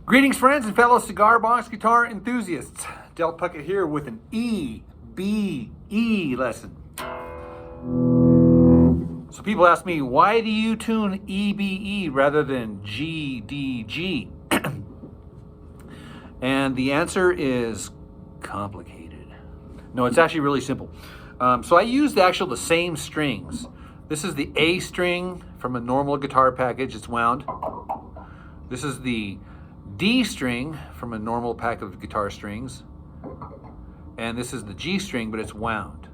Greetings, friends and fellow cigar box guitar enthusiasts. Del Puckett here with an EBE lesson. So people ask me, why do you tune EBE rather than GDG? And the answer is complicated. No, it's actually really simple. So I use the same strings. This is the A string from a normal guitar package, it's wound. This is the D string from a normal pack of guitar strings. And this is the G string, but it's wound.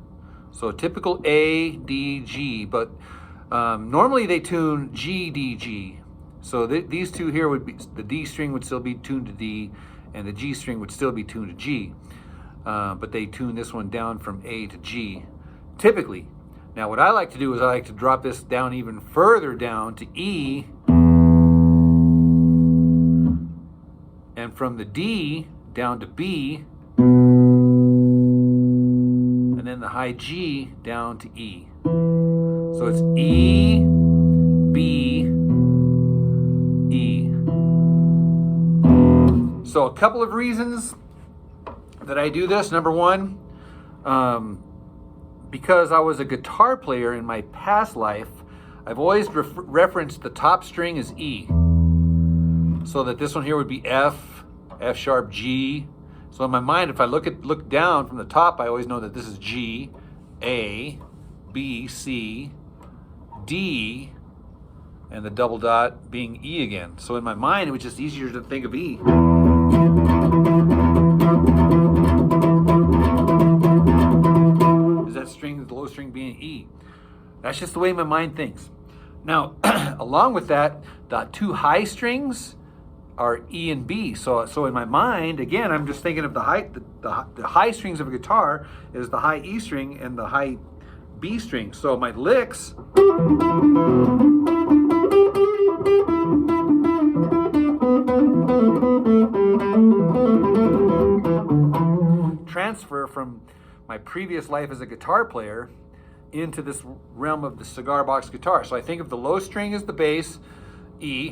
So a typical A, D, G, but normally they tune G, D, G. So these two here would be, the D string would still be tuned to D, and the G string would still be tuned to G. But they tune this one down from A to G, typically. Now what I like to do is I like to drop this down even further down to E, and from the D down to B, and then the high G down to E. So it's E, B, E. So a couple of reasons that I do this. Number one, because I was a guitar player in my past life, I've always referenced the top string as E. So that this one here would be F, F sharp, G. So in my mind, if I look down from the top, I always know that this is G, A, B, C, D, and the double dot being E again. So in my mind, it was just easier to think of E. Is that string, the low string being E? That's just the way my mind thinks. Now, along with that, the two high strings are E and B. So in my mind, again, I'm just thinking of the high strings of a guitar is the high E string and the high B string. So my licks transfer from my previous life as a guitar player into this realm of the cigar box guitar. So I think of the low string as the bass, E,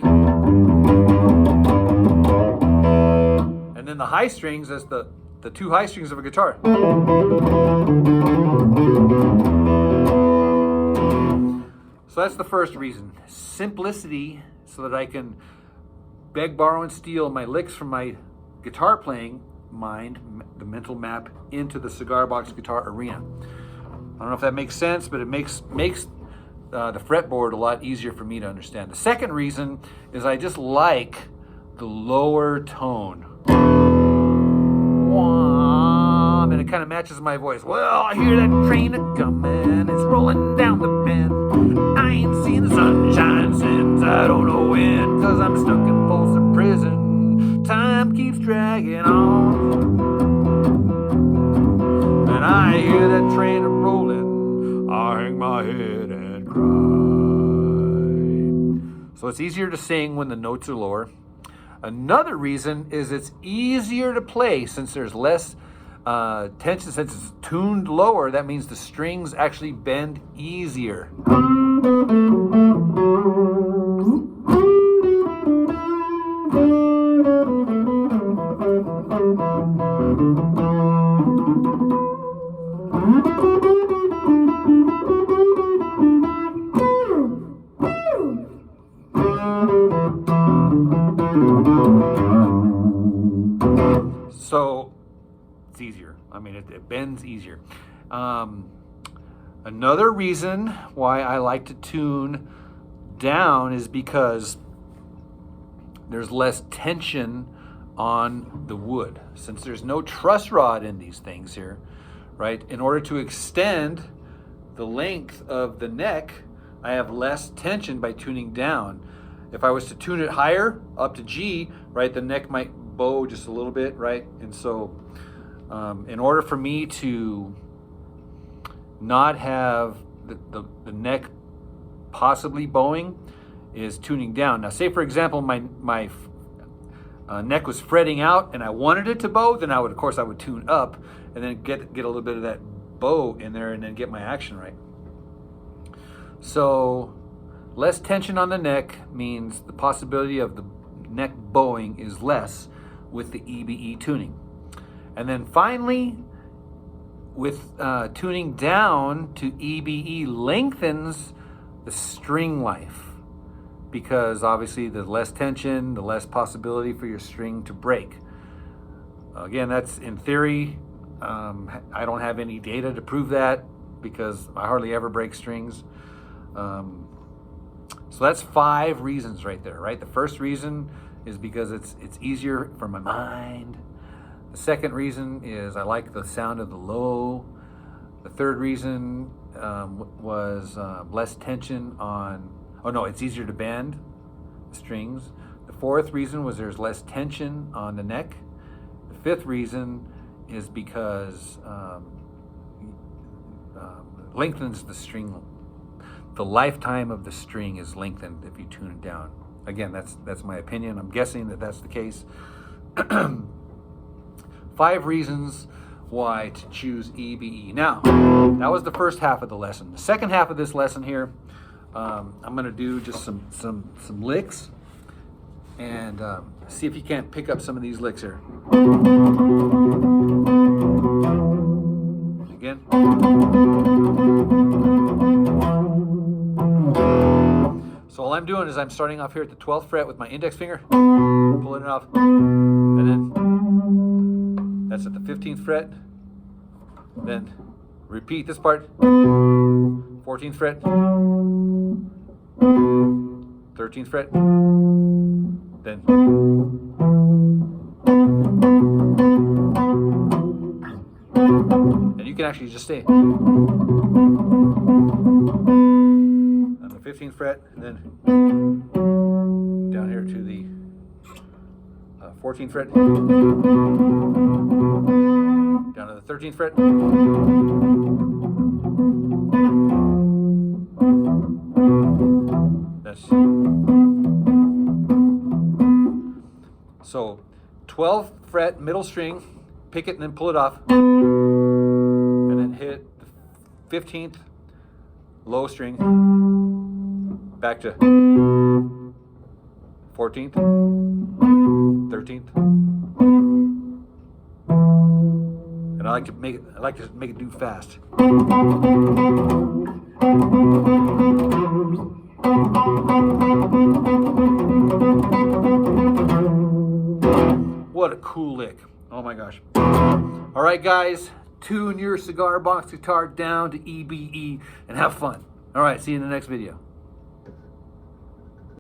and then the high strings as the two high strings of a guitar. So that's the first reason. Simplicity, so that I can beg, borrow, and steal my licks from my guitar playing mind, the mental map, into the cigar box guitar arena. I don't know if that makes sense, but it makes the fretboard a lot easier for me to understand. The second reason is I just like the lower tone. And it kind of matches my voice. Well, I hear that train a-comin', it's rolling down the bend. I ain't seen the sunshine since I don't know when, 'cause I'm stuck in Folsom Prison. Time keeps dragging on, and I hear that train a-rolling. I hang my head and cry. So it's easier to sing when the notes are lower. Another reason is it's easier to play since there's less tension. Since it's tuned lower, that means the strings actually bend easier. So it's easier. I mean, it bends easier. Another reason why I like to tune down is because there's less tension on the wood. Since there's no truss rod in these things here, right? In order to extend the length of the neck, I have less tension by tuning down. If I was to tune it higher, up to G, right, the neck might bow just a little bit, right? And so in order for me to not have the neck possibly bowing is tuning down. Now say for example my neck was fretting out and I wanted it to bow, then I would tune up and then get a little bit of that bow in there and then get my action right. So less tension on the neck means the possibility of neck bowing is less with the EBE tuning. And then finally, with tuning down to EBE lengthens the string life, because obviously the less tension, the less possibility for your string to break. Again, that's in theory. I don't have any data to prove that because I hardly ever break strings. So that's 5 reasons right there, right? The first reason is because it's easier for my mind. The second reason is I like the sound of the low. The third reason was less tension on, it's easier to bend the strings. The fourth reason was there's less tension on the neck. The fifth reason is because lengthens the string. The lifetime of the string is lengthened if you tune it down. Again, that's my opinion. I'm guessing that that's the case. 5 reasons why to choose EBE. Now, that was the first half of the lesson. The second half of this lesson here, I'm going to do just some licks and see if you can't pick up some of these licks here. Again. So all I'm doing is I'm starting off here at the 12th fret with my index finger, pulling it off, and then that's at the 15th fret. Then repeat this part, 14th fret, 13th fret, then and you can actually just stay on the 15th fret, and then down here to the 14th fret, down to the 13th fret, that's so 12th fret middle string, pick it and then pull it off, and then hit the 15th low string, back to 14th, 13th, and I like to make it do fast. What a cool lick. Oh my gosh. All right, guys, tune your cigar box guitar down to EBE and have fun. All right, see you in the next video.